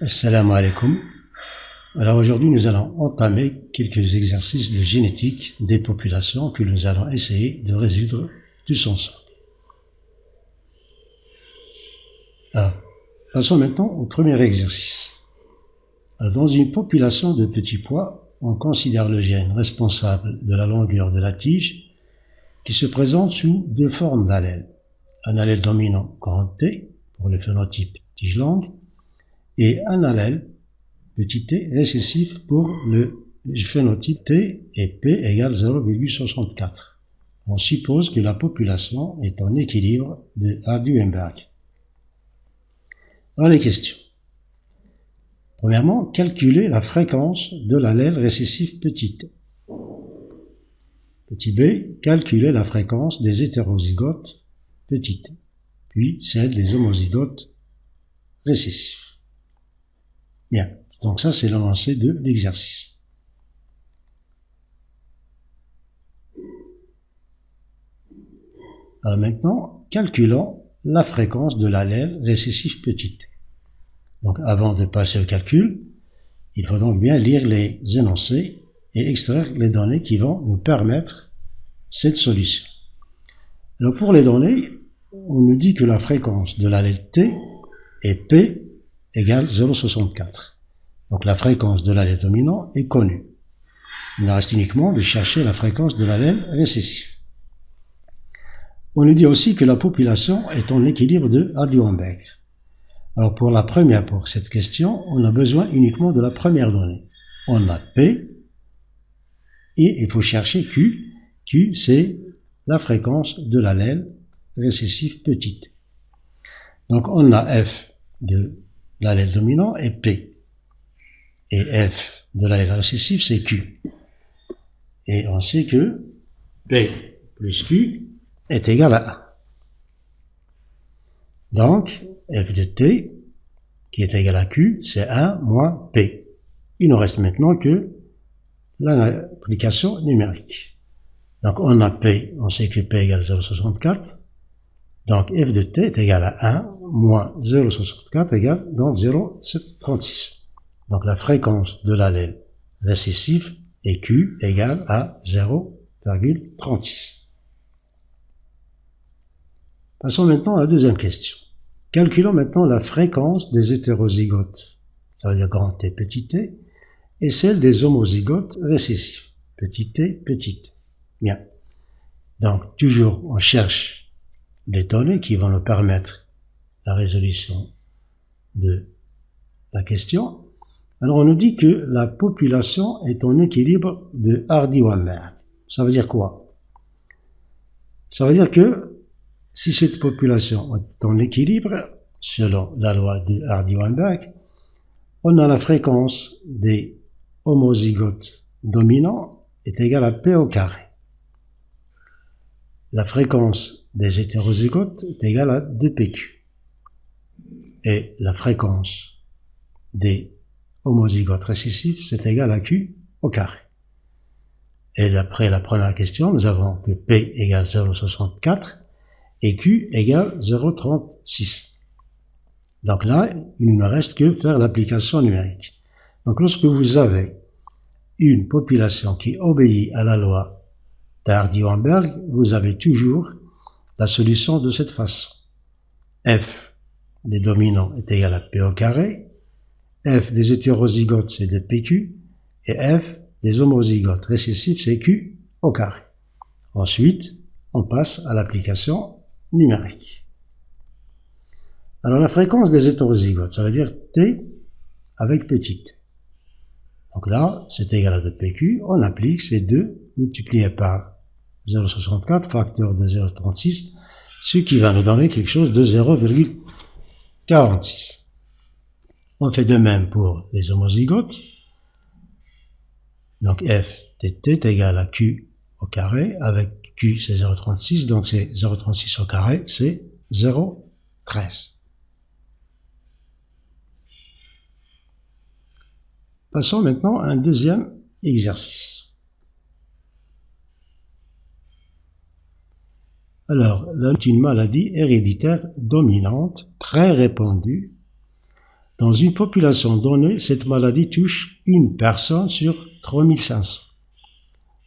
Assalamu alaikum. Alors aujourd'hui, nous allons entamer quelques exercices de génétique des populations que nous allons essayer de résoudre tous ensemble. Alors, passons maintenant au premier exercice. Alors, dans une population de petits pois, on considère le gène responsable de la longueur de la tige qui se présente sous deux formes d'allèles. Un allèle dominant grand T pour le phénotype tige longue et un allèle petit t récessif pour le phénotype T et P égale 0,64. On suppose que la population est en équilibre de Hardy-Weinberg. Dans les questions. Premièrement, calculer la fréquence de l'allèle récessif petit t. Petit b, calculer la fréquence des hétérozygotes petit t, puis celle des homozygotes récessifs. Bien, donc ça c'est l'énoncé de l'exercice. Alors maintenant, calculons la fréquence de l'allèle récessif petit t. Donc avant de passer au calcul, il faut donc bien lire les énoncés et extraire les données qui vont nous permettre cette solution. Alors pour les données, on nous dit que la fréquence de l'allèle T est P égale 0,64. Donc la fréquence de l'allèle dominant est connue. Il nous reste uniquement de chercher la fréquence de l'allèle récessif. On nous dit aussi que la population est en équilibre de Hardy-Weinberg. Alors pour cette question, on a besoin uniquement de la première donnée. On a P et il faut chercher Q. Q, c'est la fréquence de l'allèle récessif petite. Donc on a F de l'allèle dominant et P. Et F de l'allèle récessif, c'est Q. Et on sait que P plus Q est égal à 1. Donc, F de T, qui est égal à Q, c'est 1 moins P. Il ne reste maintenant que l'application numérique. Donc, on a P, on sait que P égale 0,64. Donc, F de T est égal à 1 moins 0,64 égale donc 0,36. Donc, la fréquence de l'allèle récessif est Q égale à 0,36. Passons maintenant à la deuxième question. Calculons maintenant la fréquence des hétérozygotes, ça veut dire grand T, petit t, et celle des homozygotes récessifs, petit t, petit t. Bien. Donc, toujours, on cherche les données qui vont nous permettre la résolution de la question. Alors, on nous dit que la population est en équilibre de Hardy-Weinberg. Ça veut dire quoi? Ça veut dire que si cette population est en équilibre, selon la loi de Hardy-Weinberg, on a la fréquence des homozygotes dominants est égale à P au carré. La fréquence des hétérozygotes est égale à 2PQ. Et la fréquence des homozygotes récessifs, c'est égal à Q au carré. Et d'après la première question, nous avons que P égale 0,64 et Q égale 0,36. Donc là, il ne reste que faire l'application numérique. Donc lorsque vous avez une population qui obéit à la loi d'Hardy-Weinberg, vous avez toujours la solution de cette façon. F des dominants est égal à P au carré, F des hétérozygotes c'est de PQ, et F des homozygotes récessifs c'est Q au carré. Ensuite, on passe à l'application numérique. Alors la fréquence des hétérozygotes, ça veut dire T avec petit t. Donc là, c'est égal à 2PQ, on applique ces 2 multipliés par 0,64, facteur de 0,36, ce qui va nous donner quelque chose de 0,46. On fait de même pour les homozygotes. Donc F de T est égal à Q au carré, avec Q c'est 0,36, donc c'est 0,36 au carré, c'est 0,13. Passons maintenant à un deuxième exercice. Alors, là, une maladie héréditaire dominante, très répandue, dans une population donnée, cette maladie touche une personne sur 3500.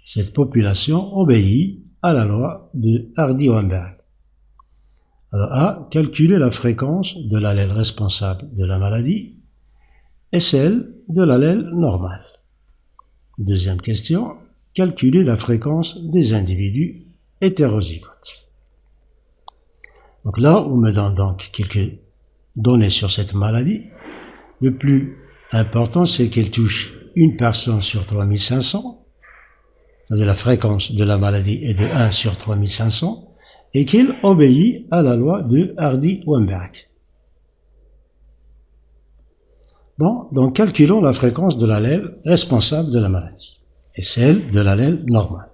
Cette population obéit à la loi de Hardy-Weinberg. Alors A, calculer la fréquence de l'allèle responsable de la maladie et celle de l'allèle normal. Deuxième question, calculer la fréquence des individus hétérozygotes. Donc là, on me donne donc quelques données sur cette maladie. Le plus important, c'est qu'elle touche une personne sur 3500, c'est-à-dire la fréquence de la maladie est de 1 sur 3500, et qu'elle obéit à la loi de Hardy-Weinberg. Bon, donc calculons la fréquence de l'allèle responsable de la maladie, et celle de l'allèle normal.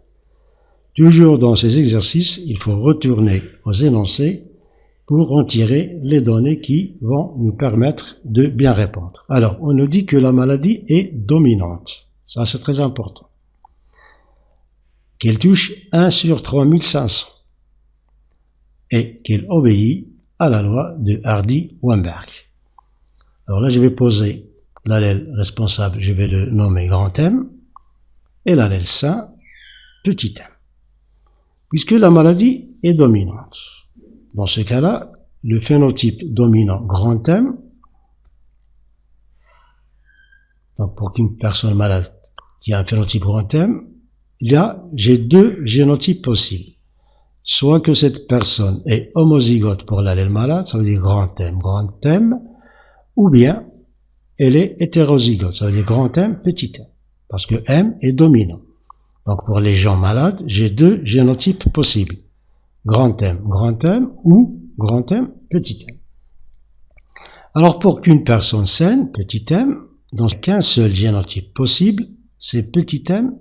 Toujours dans ces exercices, il faut retourner aux énoncés pour en tirer les données qui vont nous permettre de bien répondre. Alors, on nous dit que la maladie est dominante. Ça, c'est très important. Qu'elle touche 1 sur 3500 et qu'elle obéit à la loi de Hardy-Weinberg. Alors là, je vais poser l'allèle responsable, je vais le nommer grand M, et l'allèle sain, petit m. Puisque la maladie est dominante. Dans ce cas-là, le phénotype dominant grand M, donc pour qu'une personne malade qui a un phénotype grand M, j'ai deux génotypes possibles. Soit que cette personne est homozygote pour l'allèle malade, ça veut dire grand M, ou bien elle est hétérozygote, ça veut dire grand M, petit m, parce que M est dominant. Donc pour les gens malades, j'ai deux génotypes possibles. Grand M ou grand M, petit m. Alors pour qu'une personne saine, petit m, dans qu'un seul génotype possible, c'est petit m.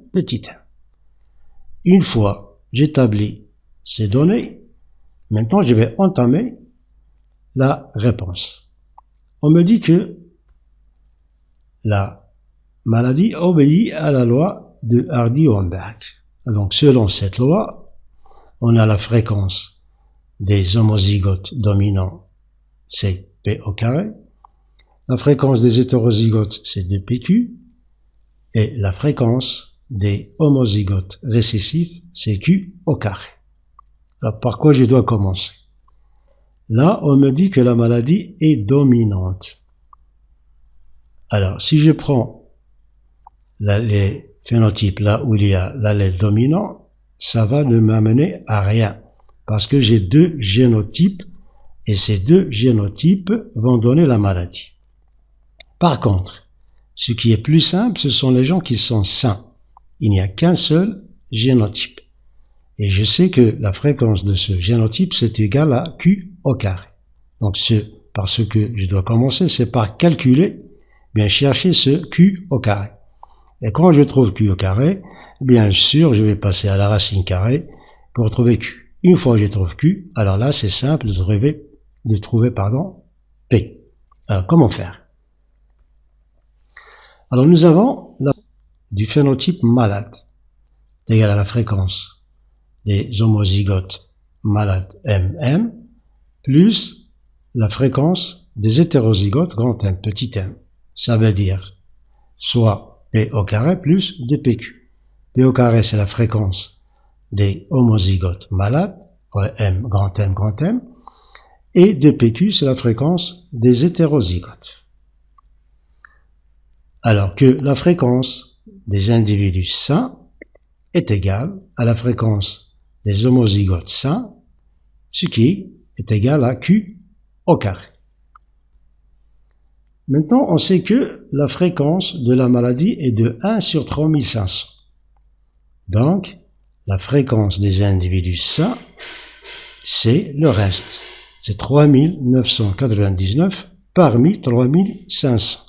Une fois j'établis ces données, maintenant je vais entamer la réponse. On me dit que la maladie obéit à la loi de Hardy-Weinberg. Donc selon cette loi, on a la fréquence des homozygotes dominants, c'est P au carré. La fréquence des hétérozygotes, c'est 2PQ. Et la fréquence des homozygotes récessifs, c'est Q au carré. Alors, par quoi je dois commencer? Là, on me dit que la maladie est dominante. Alors, si je prends les phénotypes là où il y a l'allèle dominant, ça va ne m'amener à rien. Parce que j'ai deux génotypes, et ces deux génotypes vont donner la maladie. Par contre, ce qui est plus simple, ce sont les gens qui sont sains. Il n'y a qu'un seul génotype. Et je sais que la fréquence de ce génotype, c'est égal à Q au carré. Donc, parce que je dois commencer, c'est par calculer, bien chercher ce Q au carré. Et quand je trouve Q au carré, bien sûr, je vais passer à la racine carrée pour trouver Q. Une fois que je trouve Q, alors là, c'est simple de trouver P. Alors, comment faire? Alors, nous avons du phénotype malade, égal à la fréquence des homozygotes malades MM, plus la fréquence des hétérozygotes grand M, petit m. Ça veut dire soit P au carré plus 2PQ. P au carré, c'est la fréquence des homozygotes malades, M, grand M, et 2PQ, c'est la fréquence des hétérozygotes. Alors que la fréquence des individus sains est égale à la fréquence des homozygotes sains, ce qui est égal à Q au carré. Maintenant, on sait que la fréquence de la maladie est de 1 sur 3500. Donc, la fréquence des individus sains, c'est le reste. C'est 3999 parmi 3500.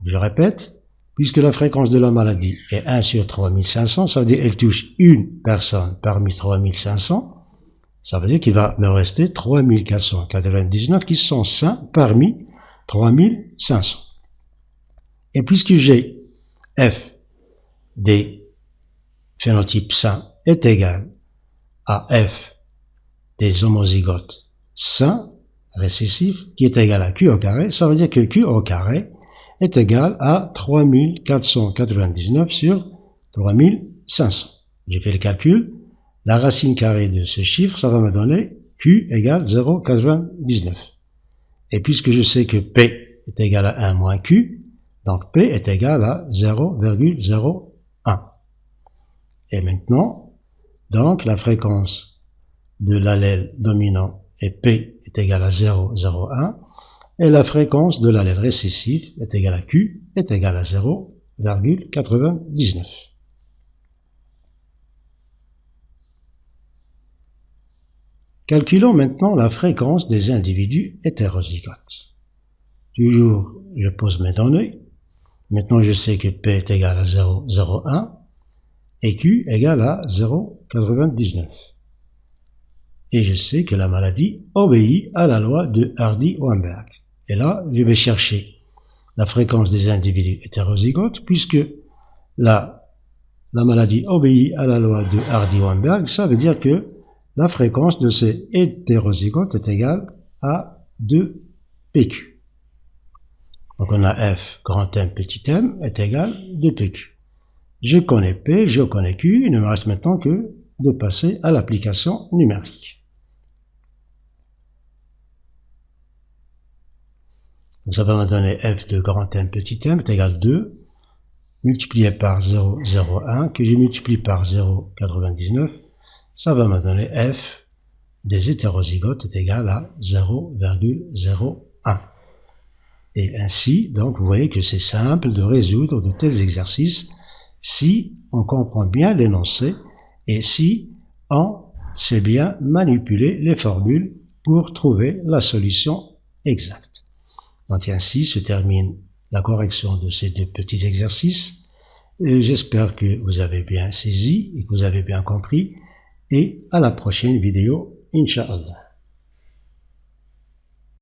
Je répète, puisque la fréquence de la maladie est 1 sur 3500, ça veut dire qu'elle touche une personne parmi 3500, ça veut dire qu'il va me rester 3499 qui sont sains parmi 3500. Et puisque j'ai F des phénotypes sains est égal à F des homozygotes sains, récessif qui est égal à Q au carré, ça veut dire que Q au carré est égal à 3499 sur 3500. J'ai fait le calcul. La racine carrée de ce chiffre, ça va me donner Q égale 0,99. Et puisque je sais que P est égal à 1 moins Q, donc P est égal à 0,01. Et maintenant, donc la fréquence de l'allèle dominant et P est égal à 0,01 et la fréquence de l'allèle récessif est égale à Q est égale à 0,99. Calculons maintenant la fréquence des individus hétérozygotes. Toujours, je pose mes données. Maintenant, je sais que P est égal à 0,01 et Q égale à 0,99. Et je sais que la maladie obéit à la loi de Hardy-Weinberg. Et là, je vais chercher la fréquence des individus hétérozygotes, puisque la maladie obéit à la loi de Hardy-Weinberg, ça veut dire que la fréquence de ces hétérozygotes est égale à 2PQ. Donc on a F grand M petit m est égal à 2PQ. Je connais P, je connais Q, il ne me reste maintenant que de passer à l'application numérique. Donc ça va me donner F de grand M petit m est égal à 2 multiplié par 0,01 que je multiplie par 0,99. Ça va me donner F des hétérozygotes est égal à 0,01. Et ainsi, donc, vous voyez que c'est simple de résoudre de tels exercices si on comprend bien l'énoncé et si on sait bien manipuler les formules pour trouver la solution exacte. Donc ainsi se termine la correction de ces deux petits exercices. J'espère que vous avez bien saisi et que vous avez bien compris. Et à la prochaine vidéo, Inch'Allah.